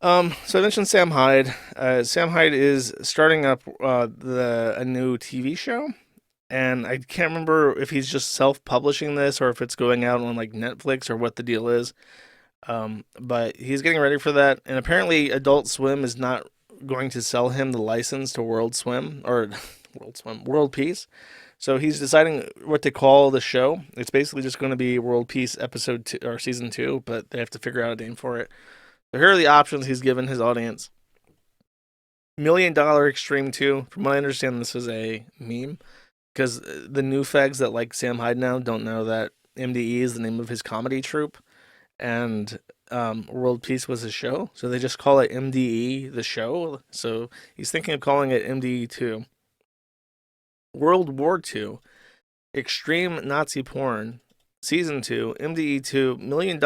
So I mentioned Sam Hyde. Sam Hyde is starting up a new TV show, and I can't remember if he's just self-publishing this or if it's going out on like Netflix or what the deal is. But he's getting ready for that, and apparently Adult Swim is not going to sell him the license to World Swim or World Swim, World Peace. So he's deciding what to call the show. It's basically just going to be World Peace episode 2 or season 2, but they have to figure out a name for it. So here are the options he's given his audience. $1 million Extreme 2. From what I understand, this is a meme because the new fags that like Sam Hyde now don't know that MDE is the name of his comedy troupe and World Peace was his show. So they just call it MDE, the show. So he's thinking of calling it MDE 2. World War 2. Extreme Nazi Porn. Season 2. MDE 2. $1 million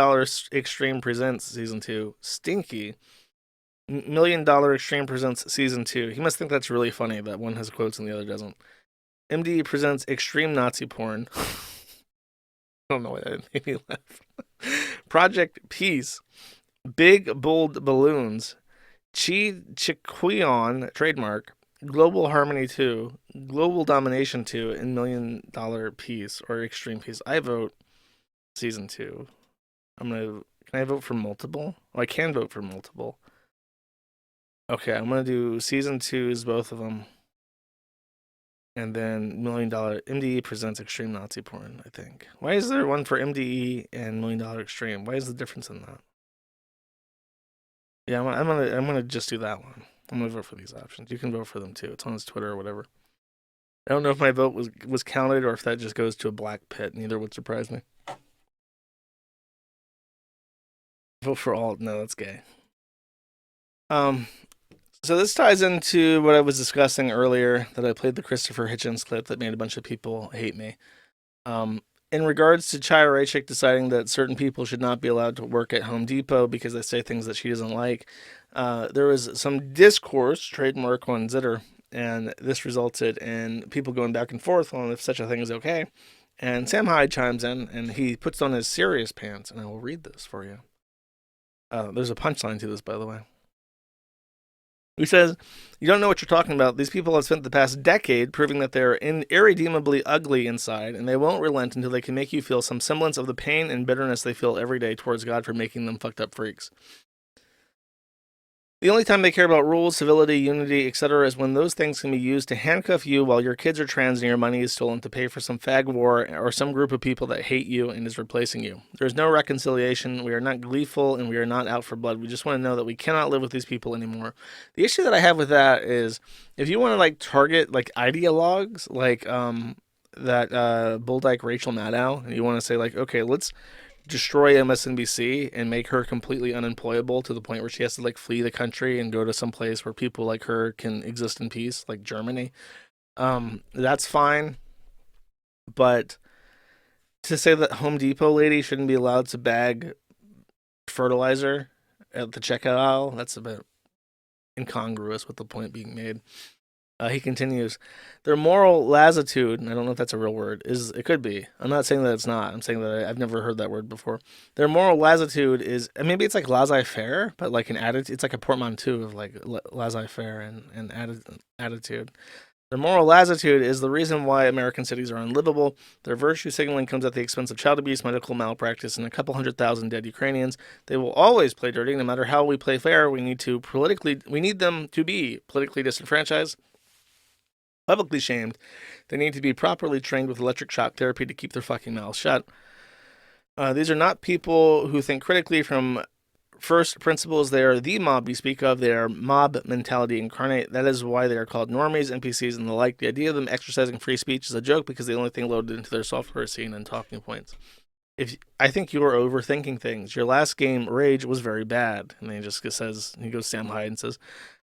Extreme Presents Season 2. Stinky. $1 million Extreme Presents Season 2. He must think that's really funny that one has quotes and the other doesn't. MD presents Extreme Nazi Porn. I don't know why that made me laugh. Project Peace. Big Bold Balloons. Chi Chiquion trademark. Global Harmony 2. Global Domination 2. And $1 million Peace or Extreme Peace. I vote Season 2. Can I vote for multiple? Oh, I can vote for multiple. Okay, I'm gonna do season 2's both of them, and then $1 million MDE presents Extreme Nazi Porn. I think. Why is there one for MDE and $1 million Extreme? Why is the difference in that? Yeah, I'm gonna just do that one. I'm gonna vote for these options. You can vote for them too. It's on his Twitter or whatever. I don't know if my vote was counted or if that just goes to a black pit. Neither would surprise me. Vote for all. No, that's gay. Um, So this ties into what I was discussing earlier that I played the Christopher Hitchens clip that made a bunch of people hate me. In regards to Chaya Raichik deciding that certain people should not be allowed to work at Home Depot because they say things that she doesn't like, there was some discourse, trademark on Zitter, and this resulted in people going back and forth on if such a thing is okay. And Sam Hyde chimes in and he puts on his serious pants, and I will read this for you. There's a punchline to this, by the way. He says, "You don't know what you're talking about. These people have spent the past decade proving that they're irredeemably ugly inside, and they won't relent until they can make you feel some semblance of the pain and bitterness they feel every day towards God for making them fucked up freaks. The only time they care about rules, civility, unity, etc., is when those things can be used to handcuff you while your kids are trans and your money is stolen to pay for some fag war or some group of people that hate you and is replacing you. There's no reconciliation. We are not gleeful and we are not out for blood. We just want to know that we cannot live with these people anymore." The issue that I have with that is if you want to like target like ideologues like that Bulldyke Rachel Maddow, and you want to say like, okay, let's destroy MSNBC and make her completely unemployable to the point where she has to like flee the country and go to some place where people like her can exist in peace, like Germany. That's fine, but to say that Home Depot lady shouldn't be allowed to bag fertilizer at the checkout aisle, that's a bit incongruous with the point being made. He continues, "Their moral lassitude, and I don't know if that's a real word, is it could be. I'm not saying that it's not. I'm saying that I've never heard that word before. Their moral lassitude is, and maybe it's like laissez-faire, but like an attitude. It's like a portmanteau of like laissez-faire and attitude. Their moral lassitude is the reason why American cities are unlivable. Their virtue signaling comes at the expense of child abuse, medical malpractice, and a couple 100,000 dead Ukrainians. They will always play dirty, no matter how we play fair. We need them to be politically disenfranchised, publicly shamed. They need to be properly trained with electric shock therapy to keep their fucking mouths shut. These are not people who think critically from first principles. They are the mob you speak of. They are mob mentality incarnate. That is why they are called normies, NPCs, and the like. The idea of them exercising free speech is a joke because the only thing loaded into their software is scene and talking points. If I think you are overthinking things. Your last game, Rage, was very bad." And then he goes Sam Hyde and says,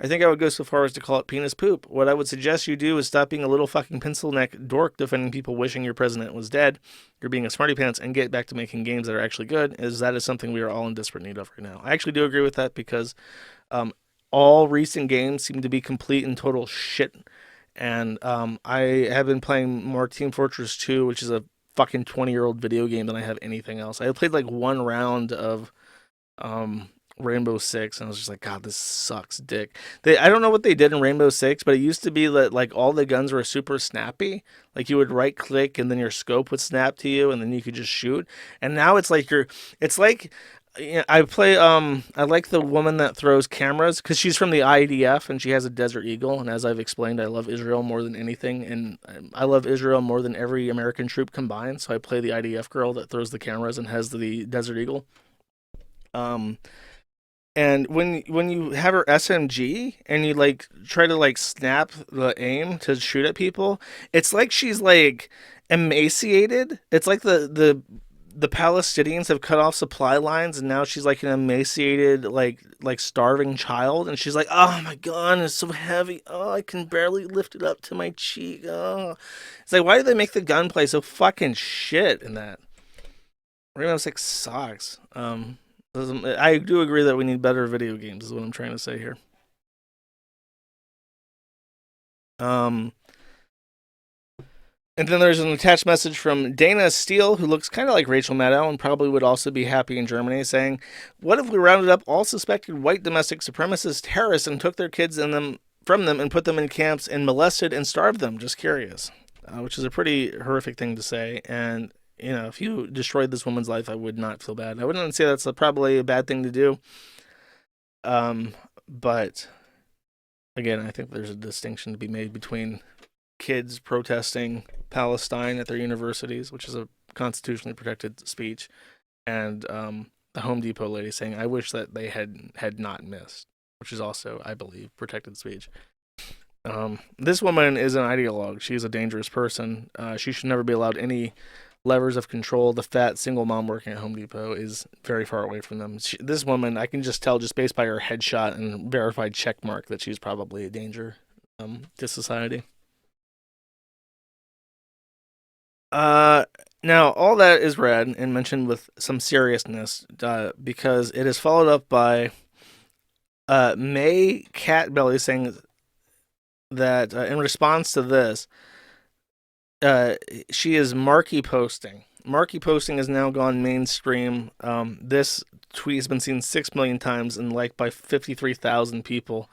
"I think I would go so far as to call it penis poop. What I would suggest you do is stop being a little fucking pencil neck dork defending people wishing your president was dead. You're being a smarty pants and get back to making games that are actually good, as that is something we are all in desperate need of right now." I actually do agree with that because um, all recent games seem to be complete and total shit. And I have been playing more Team Fortress 2, which is a fucking 20-year-old video game than I have anything else. I played like one round of Rainbow Six, and I was just like, God, this sucks dick. I don't know what they did in Rainbow Six, but it used to be that like all the guns were super snappy. Like you would right click and then your scope would snap to you, and then you could just shoot. And now it's like it's like. I play. I like the woman that throws cameras because she's from the IDF and she has a Desert Eagle. And as I've explained, I love Israel more than anything, and I love Israel more than every American troop combined. So I play the IDF girl that throws the cameras and has the Desert Eagle. Um, and when you have her SMG and you like try to like snap the aim to shoot at people, it's like she's like emaciated. It's like the Palestinians have cut off supply lines and now she's like an emaciated like starving child, and she's like, "Oh my god, it's so heavy. Oh, I can barely lift it up to my cheek." Oh. It's like, why do they make the gunplay so fucking shit in that? Rainbow Six sucks. I do agree that we need better video games, is what I'm trying to say here. Um, and then there's an attached message from Dana Steele, who looks kind of like Rachel Maddow and probably would also be happy in Germany, saying, "What if we rounded up all suspected white domestic supremacist terrorists and took their kids from them and put them in camps and molested and starved them? Just curious." Which is a pretty horrific thing to say. And, if you destroyed this woman's life, I would not feel bad. I wouldn't say that's probably a bad thing to do. But again, I think there's a distinction to be made between kids protesting Palestine at their universities, which is a constitutionally protected speech, and the Home Depot lady saying, "I wish that they had not missed," which is also, I believe, protected speech. This woman is an ideologue. She's a dangerous person. She should never be allowed any levers of control. The fat single mom working at Home Depot is very far away from them. This woman, I can just tell just based by her headshot and verified check mark that she's probably a danger to society. Now all that is read and mentioned with some seriousness because it is followed up by May Catbelly saying that in response to this, she is Marky posting. Marky posting has now gone mainstream. This tweet has been seen 6 million times and liked by 53,000 people.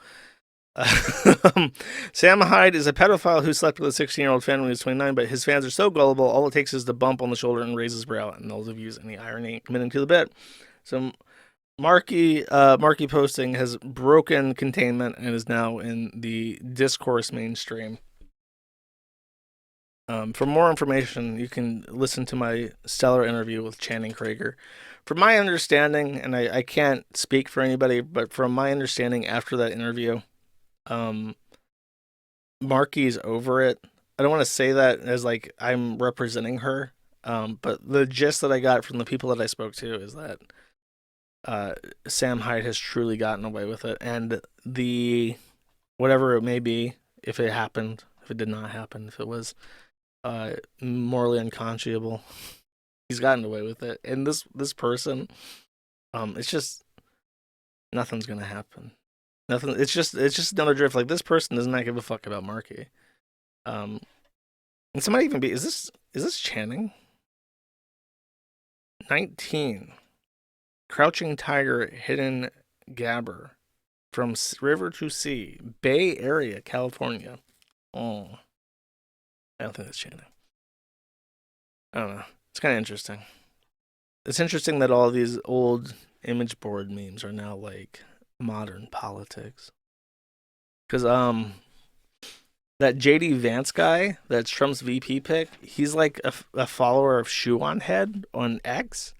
Sam Hyde is a pedophile who slept with a 16-year-old fan when he was 29, but his fans are so gullible, all it takes is the bump on the shoulder and raise his brow, and they'll use any irony committing to the bit. So Marky posting has broken containment and is now in the discourse mainstream. For more information, you can listen to my stellar interview with Channing Krager. From my understanding, and I can't speak for anybody, but from my understanding after that interview, Marky's over it. I don't want to say that as like I'm representing her, but the gist that I got from the people that I spoke to is that Sam Hyde has truly gotten away with it, and the whatever it may be, if it happened, if it did not happen, if it was morally unconscionable, he's gotten away with it. And this person, it's just nothing's gonna happen. Nothing. It's just another drift. Like, this person does not give a fuck about Marky. And somebody even be is this Channing? 19. Crouching Tiger, Hidden Gabber, from river to sea, Bay Area, California. Oh, I don't think that's Channing. I don't know. It's kind of interesting. It's interesting that all these old image board memes are now like modern politics. Because that JD Vance guy, that's Trump's VP pick, he's like a follower of Shoe on Head on X.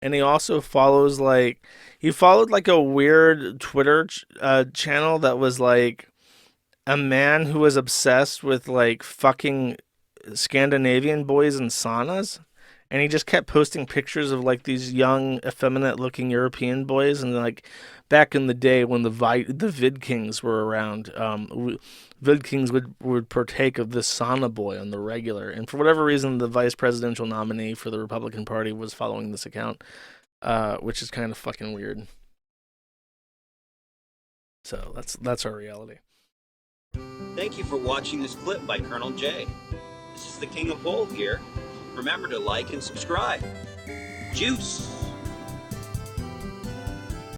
And he also follows he followed like a weird Twitter channel that was like a man who was obsessed with like fucking Scandinavian boys in saunas. And he just kept posting pictures of like these young, effeminate looking European boys. And like back in the day when the Vid Kings were around, Vid Kings would partake of this sauna boy on the regular. And for whatever reason, the vice presidential nominee for the Republican Party was following this account, which is kind of fucking weird. So that's our reality. Thank you for watching this clip by Colonel J. This is the King of Bold here. Remember to like and subscribe. Juice!